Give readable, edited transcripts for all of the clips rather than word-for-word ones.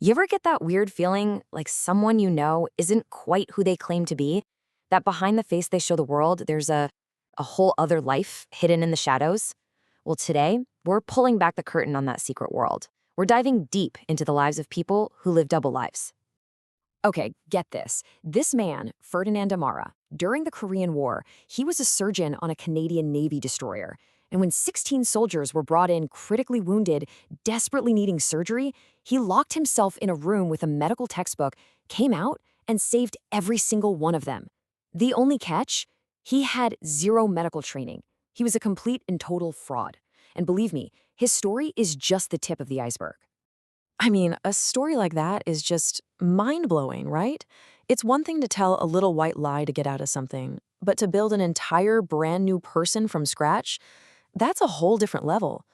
You ever get that weird feeling like someone you know isn't quite who they claim to be? That behind the face they show the world, there's a whole other life hidden in the shadows? Well, today, we're pulling back the curtain on that secret world. We're diving deep into the lives of people who live double lives. Okay, get this. This man, Ferdinand Amara, during the Korean War, he was a surgeon on a Canadian Navy destroyer. And when 16 soldiers were brought in critically wounded, desperately needing surgery, he locked himself in a room with a medical textbook, came out, and saved every single one of them. The only catch? He had zero medical training. He was a complete and total fraud. And believe me, his story is just the tip of the iceberg. I mean, a story like that is just mind-blowing, right? It's one thing to tell a little white lie to get out of something, but to build an entire brand new person from scratch, that's a whole different level.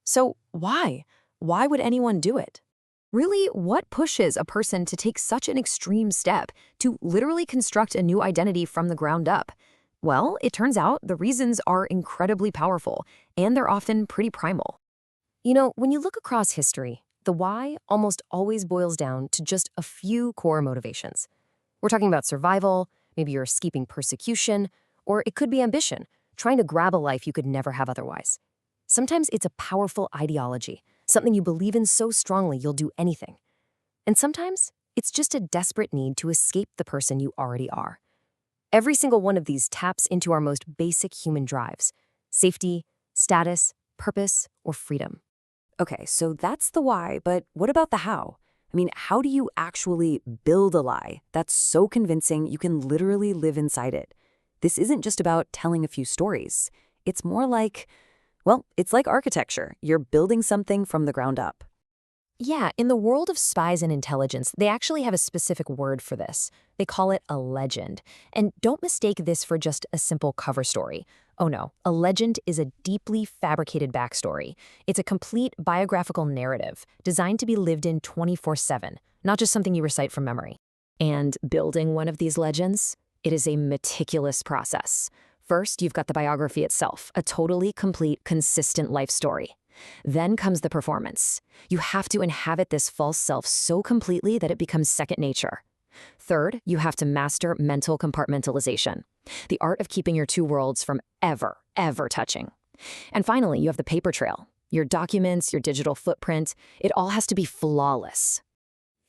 So why? Why would anyone do it? Really, what pushes a person to take such an extreme step to literally construct a new identity from the ground up? Well, it turns out the reasons are incredibly powerful, and they're often pretty primal. You know, when you look across history, the why almost always boils down to just a few core motivations. We're talking about survival, maybe you're escaping persecution, or it could be ambition, trying to grab a life you could never have otherwise. Sometimes it's a powerful ideology, something you believe in so strongly you'll do anything. And sometimes it's just a desperate need to escape the person you already are. Every single one of these taps into our most basic human drives: safety, status, purpose, or freedom. Okay, so that's the why, but what about the how? I mean, how do you actually build a lie that's so convincing you can literally live inside it? This isn't just about telling a few stories. It's more like, well, it's like architecture. You're building something from the ground up. Yeah, in the world of spies and intelligence, they actually have a specific word for this. They call it a legend. And don't mistake this for just a simple cover story. Oh no, a legend is a deeply fabricated backstory. It's a complete biographical narrative designed to be lived in 24/7, not just something you recite from memory. And building one of these legends, it is a meticulous process. First, you've got the biography itself, a totally complete, consistent life story. Then comes the performance. You have to inhabit this false self so completely that it becomes second nature. Third, you have to master mental compartmentalization, the art of keeping your two worlds from ever touching. And finally, you have the paper trail, your documents, your digital footprint. It all has to be flawless.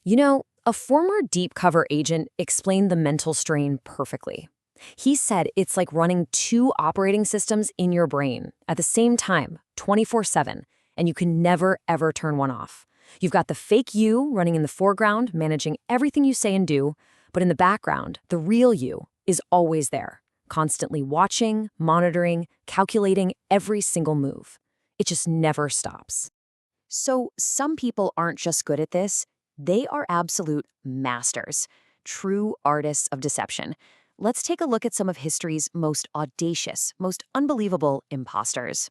You know, a former deep cover agent explained the mental strain perfectly. He said it's like running two operating systems in your brain at the same time, 24/7, and you can never, ever turn one off. You've got the fake you running in the foreground, managing everything you say and do, but in the background, the real you is always there, constantly watching, monitoring, calculating every single move. It just never stops. So some people aren't just good at this, they are absolute masters, true artists of deception. Let's take a look at some of history's most audacious, most unbelievable imposters.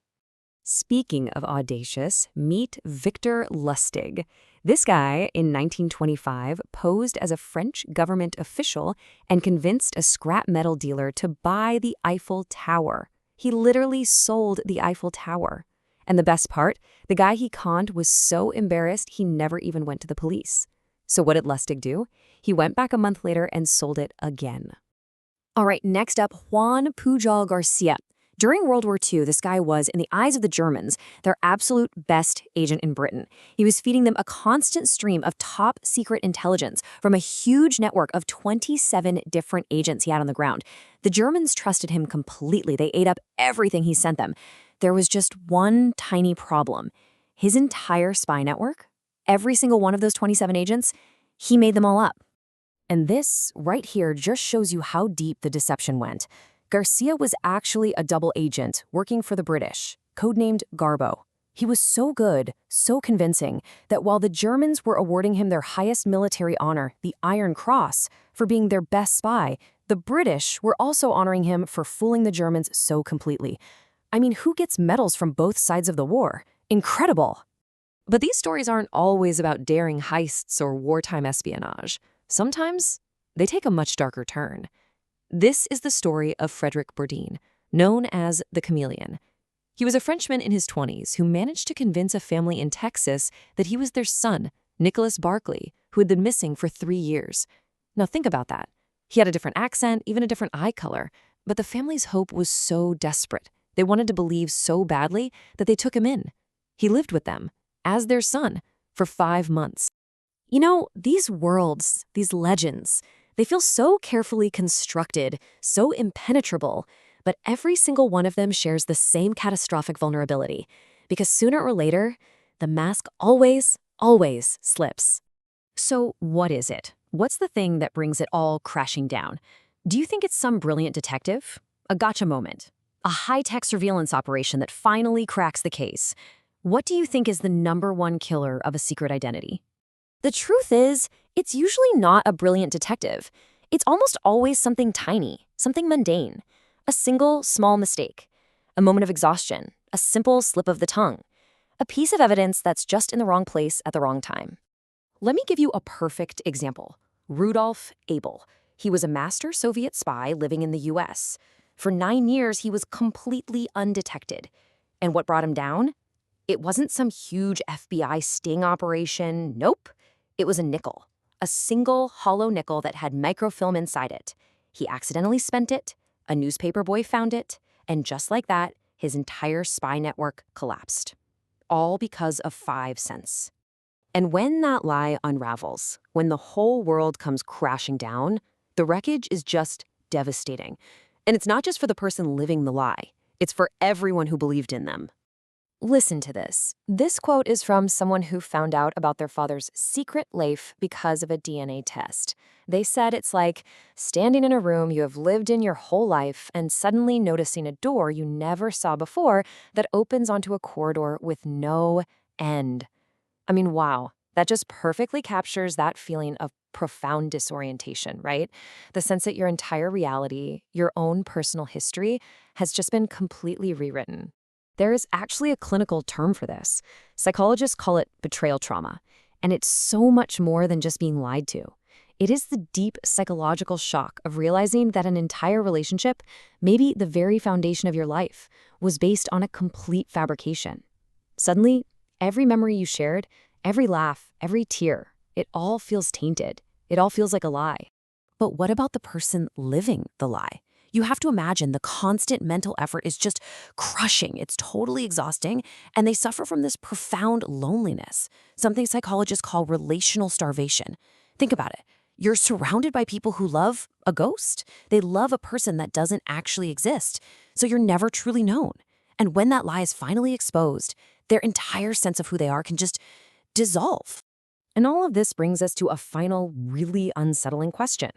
Speaking of audacious, meet Victor Lustig. This guy, in 1925, posed as a French government official and convinced a scrap metal dealer to buy the Eiffel Tower. He literally sold the Eiffel Tower. And the best part, the guy he conned was so embarrassed he never even went to the police. So what did Lustig do? He went back a month later and sold it again. All right, next up, Juan Pujol Garcia. During World War II, this guy was, in the eyes of the Germans, their absolute best agent in Britain. He was feeding them a constant stream of top secret intelligence from a huge network of 27 different agents he had on the ground. The Germans trusted him completely. They ate up everything he sent them. There was just one tiny problem. His entire spy network, every single one of those 27 agents, he made them all up. And this, right here, just shows you how deep the deception went. Garcia was actually a double agent working for the British, codenamed Garbo. He was so good, so convincing, that while the Germans were awarding him their highest military honor, the Iron Cross, for being their best spy, the British were also honoring him for fooling the Germans so completely. I mean, who gets medals from both sides of the war? Incredible! But these stories aren't always about daring heists or wartime espionage. Sometimes they take a much darker turn. This is the story of Frederick Bourdin, known as the Chameleon. He was a Frenchman in his 20s who managed to convince a family in Texas that he was their son, Nicholas Barkley, who had been missing for 3 years. Now think about that. He had a different accent, even a different eye color, but the family's hope was so desperate. They wanted to believe so badly that they took him in. He lived with them, as their son, for 5 months. You know, these worlds, these legends, they feel so carefully constructed, so impenetrable, but every single one of them shares the same catastrophic vulnerability. Because sooner or later, the mask always slips. So what is it? What's the thing that brings it all crashing down? Do you think it's some brilliant detective? A gotcha moment? A high-tech surveillance operation that finally cracks the case? What do you think is the #1 killer of a secret identity? The truth is, it's usually not a brilliant detective. It's almost always something tiny, something mundane. A single, small mistake. A moment of exhaustion. A simple slip of the tongue. A piece of evidence that's just in the wrong place at the wrong time. Let me give you a perfect example. Rudolf Abel. He was a master Soviet spy living in the US. For 9 years, he was completely undetected. And what brought him down? It wasn't some huge FBI sting operation. Nope. It was a nickel. A single hollow nickel that had microfilm inside it. He accidentally spent it, a newspaper boy found it, and just like that, his entire spy network collapsed. All because of 5 cents. And when that lie unravels, when the whole world comes crashing down, the wreckage is just devastating. And it's not just for the person living the lie. It's for everyone who believed in them. Listen to this. This quote is from someone who found out about their father's secret life because of a DNA test. They said it's like standing in a room you have lived in your whole life and suddenly noticing a door you never saw before that opens onto a corridor with no end. I mean, wow, that just perfectly captures that feeling of profound disorientation, right? The sense that your entire reality, your own personal history, has just been completely rewritten. There is actually a clinical term for this. Psychologists call it betrayal trauma, and it's so much more than just being lied to. It is the deep psychological shock of realizing that an entire relationship, maybe the very foundation of your life, was based on a complete fabrication. Suddenly, every memory you shared, every laugh, every tear, it all feels tainted. It all feels like a lie. But what about the person living the lie? You have to imagine the constant mental effort is just crushing. It's totally exhausting, and they suffer from this profound loneliness, something psychologists call relational starvation. Think about it. You're surrounded by people who love a ghost. They love a person that doesn't actually exist, so you're never truly known. And when that lie is finally exposed, their entire sense of who they are can just dissolve. And all of this brings us to a final, really unsettling question.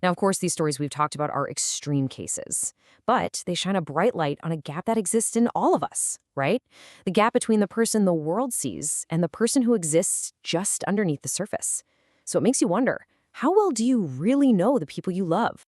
Now, of course, these stories we've talked about are extreme cases, but they shine a bright light on a gap that exists in all of us, right? The gap between the person the world sees and the person who exists just underneath the surface. So it makes you wonder, how well do you really know the people you love?